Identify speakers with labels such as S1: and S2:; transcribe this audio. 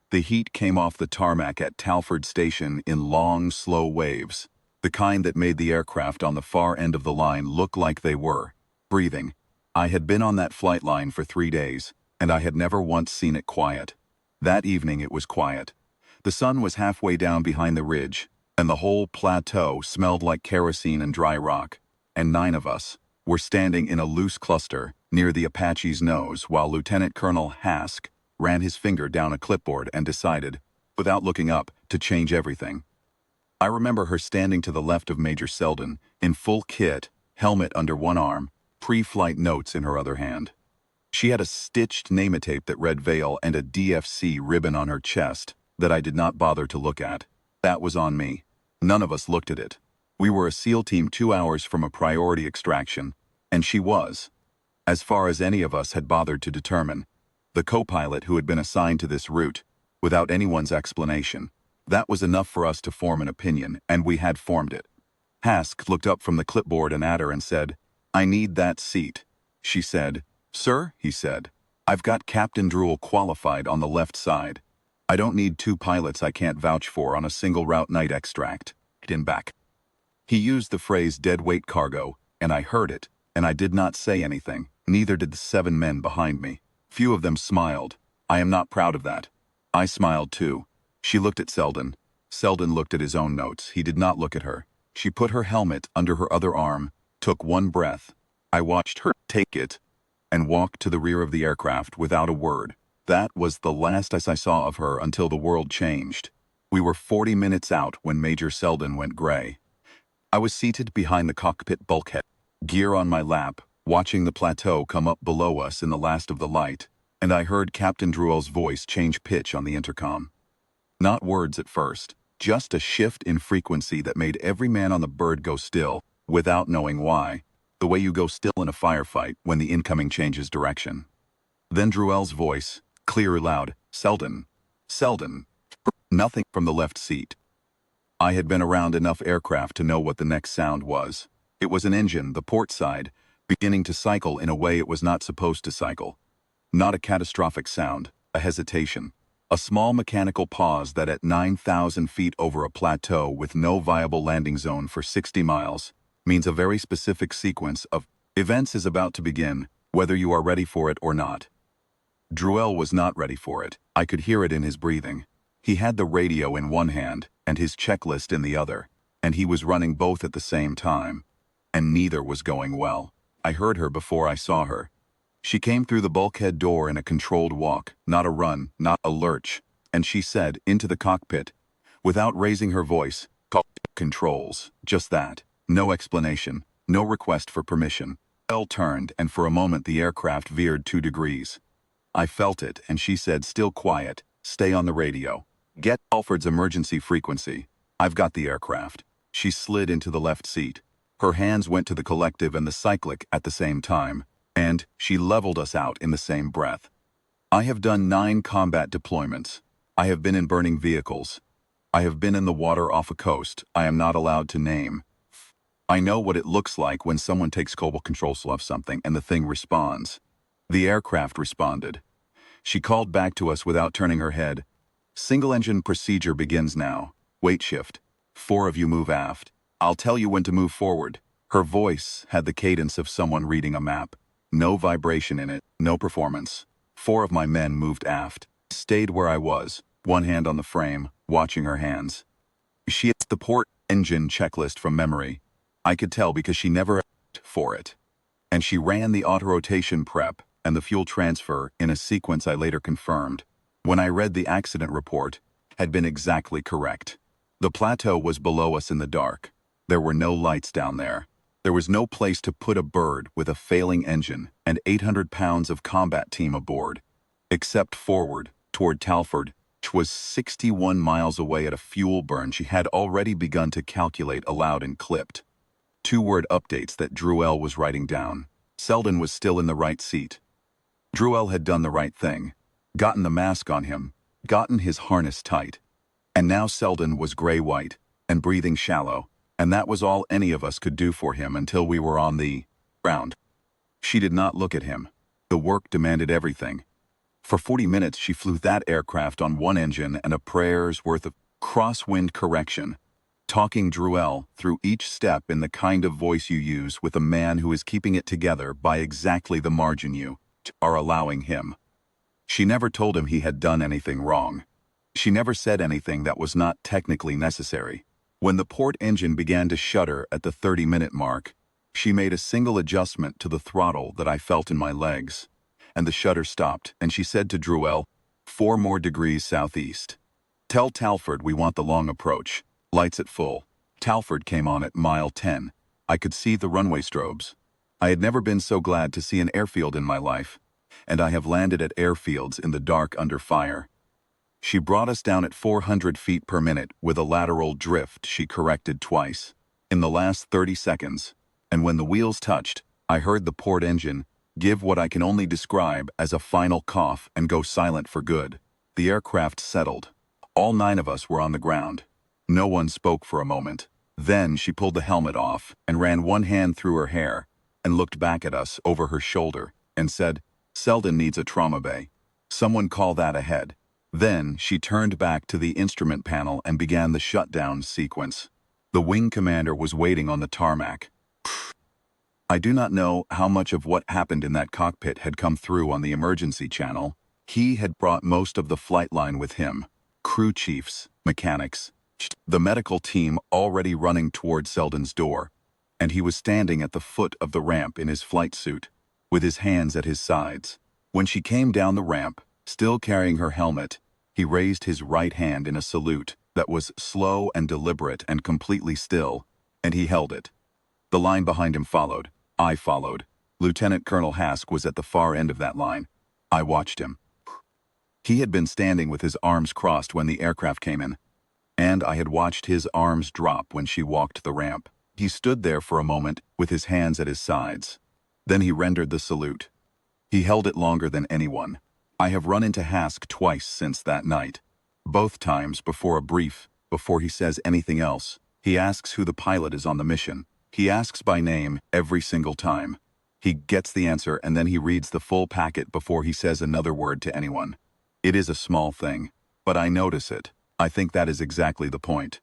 S1: The heat came off the tarmac at Talford Station in long, slow waves, the kind that made the aircraft on the far end of the line look like they were breathing. I had been on that flight line for 3 days, and I had never once seen it quiet. That evening it was quiet. The sun was halfway down behind the ridge, and the whole plateau smelled like kerosene and dry rock, and 9 of us were standing in a loose cluster near the Apache's nose while Lieutenant Colonel Hask ran his finger down a clipboard and decided, without looking up, to change everything. I remember her standing to the left of Major Selden, in full kit, helmet under one arm, pre-flight notes in her other hand. She had a stitched name-tape that read Vale and a DFC ribbon on her chest that I did not bother to look at. That was on me. None of us looked at it. We were a SEAL team 2 hours from a priority extraction, and she was, as far as any of us had bothered to determine, the co-pilot who had been assigned to this route, without anyone's explanation. That was enough for us to form an opinion, and we had formed it. Hask looked up from the clipboard and at her and said, "I need that seat." She said, "Sir," he said, "I've got Captain Drool qualified on the left side. I don't need 2 pilots I can't vouch for on a single route night extract." In back. He used the phrase dead weight cargo, and I heard it, and I did not say anything, neither did the 7 men behind me. Few of them smiled. I am not proud of that. I smiled too. She looked at Selden. Selden looked at his own notes. He did not look at her. She put her helmet under her other arm, took one breath. I watched her take it, and walked to the rear of the aircraft without a word. That was the last I saw of her until the world changed. We were 40 minutes out when Major Selden went gray. I was seated behind the cockpit bulkhead, gear on my lap, watching the plateau come up below us in the last of the light, and I heard Captain Druell's voice change pitch on the intercom. Not words at first, just a shift in frequency that made every man on the bird go still, without knowing why, the way you go still in a firefight when the incoming changes direction. Then Druell's voice, clear loud, "Selden. Selden." Nothing from the left seat. I had been around enough aircraft to know what the next sound was. It was an engine, the port side, beginning to cycle in a way it was not supposed to cycle. Not a catastrophic sound, a hesitation. A small mechanical pause that at 9,000 feet over a plateau with no viable landing zone for 60 miles means a very specific sequence of events is about to begin, whether you are ready for it or not. Druell was not ready for it. I could hear it in his breathing. He had the radio in one hand and his checklist in the other, and he was running both at the same time, and neither was going well. I heard her before I saw her. She came through the bulkhead door in a controlled walk, not a run, not a lurch, and she said, into the cockpit, without raising her voice, "Cockpit controls," just that. No explanation, no request for permission. Bell turned, and for a moment the aircraft veered 2 degrees. I felt it, and she said, still quiet, "Stay on the radio. Get Talford's emergency frequency. I've got the aircraft." She slid into the left seat. Her hands went to the collective and the cyclic at the same time, and she leveled us out in the same breath. I have done 9 combat deployments. I have been in burning vehicles. I have been in the water off a coast I am not allowed to name. I know what it looks like when someone takes global control of something and the thing responds. The aircraft responded. She called back to us without turning her head. "Single-engine procedure begins now. Wait shift. 4 of you move aft. I'll tell you when to move forward." Her voice had the cadence of someone reading a map. No vibration in it, no performance. 4 of my men moved aft. Stayed where I was, one hand on the frame, watching her hands. She had the port engine checklist from memory. I could tell because she never asked for it. And she ran the auto-rotation prep and the fuel transfer in a sequence I later confirmed, when I read the accident report, had been exactly correct. The plateau was below us in the dark. There were no lights down there. There was no place to put a bird with a failing engine and 800 pounds of combat team aboard, except forward, toward Talford, which was 61 miles away at a fuel burn she had already begun to calculate aloud and clipped. 2-word updates that Druell was writing down. Selden was still in the right seat. Druell had done the right thing, gotten the mask on him, gotten his harness tight. And now Selden was gray-white and breathing shallow, and that was all any of us could do for him until we were on the ground. She did not look at him. The work demanded everything. For 40 minutes she flew that aircraft on one engine and a prayer's worth of crosswind correction, talking Druel through each step in the kind of voice you use with a man who is keeping it together by exactly the margin you are allowing him. She never told him he had done anything wrong. She never said anything that was not technically necessary. When the port engine began to shudder at the 30-minute mark, she made a single adjustment to the throttle that I felt in my legs, and the shudder stopped, and she said to Druel, 4 more degrees southeast. Tell Talford we want the long approach. Lights at full. Talford came on at mile 10. I could see the runway strobes. I had never been so glad to see an airfield in my life, and I have landed at airfields in the dark under fire. She brought us down at 400 feet per minute with a lateral drift she corrected twice. In the last 30 seconds, and when the wheels touched, I heard the port engine give what I can only describe as a final cough and go silent for good. The aircraft settled. All 9 of us were on the ground. No one spoke for a moment. Then she pulled the helmet off and ran one hand through her hair and looked back at us over her shoulder and said, "Selden needs a trauma bay. Someone call that ahead." Then she turned back to the instrument panel and began the shutdown sequence. The wing commander was waiting on the tarmac. I do not know how much of what happened in that cockpit had come through on the emergency channel. He had brought most of the flight line with him. Crew chiefs, mechanics, the medical team already running toward Selden's door, and he was standing at the foot of the ramp in his flight suit, with his hands at his sides. When she came down the ramp, still carrying her helmet, he raised his right hand in a salute that was slow and deliberate and completely still, and he held it. The line behind him followed. I followed. Lieutenant Colonel Hask was at the far end of that line. I watched him. He had been standing with his arms crossed when the aircraft came in, and I had watched his arms drop when she walked the ramp. He stood there for a moment with his hands at his sides. Then he rendered the salute. He held it longer than anyone. I have run into Hask twice since that night. Both times before a brief, before he says anything else. He asks who the pilot is on the mission. He asks by name every single time. He gets the answer and then he reads the full packet before he says another word to anyone. It is a small thing, but I notice it. I think that is exactly the point.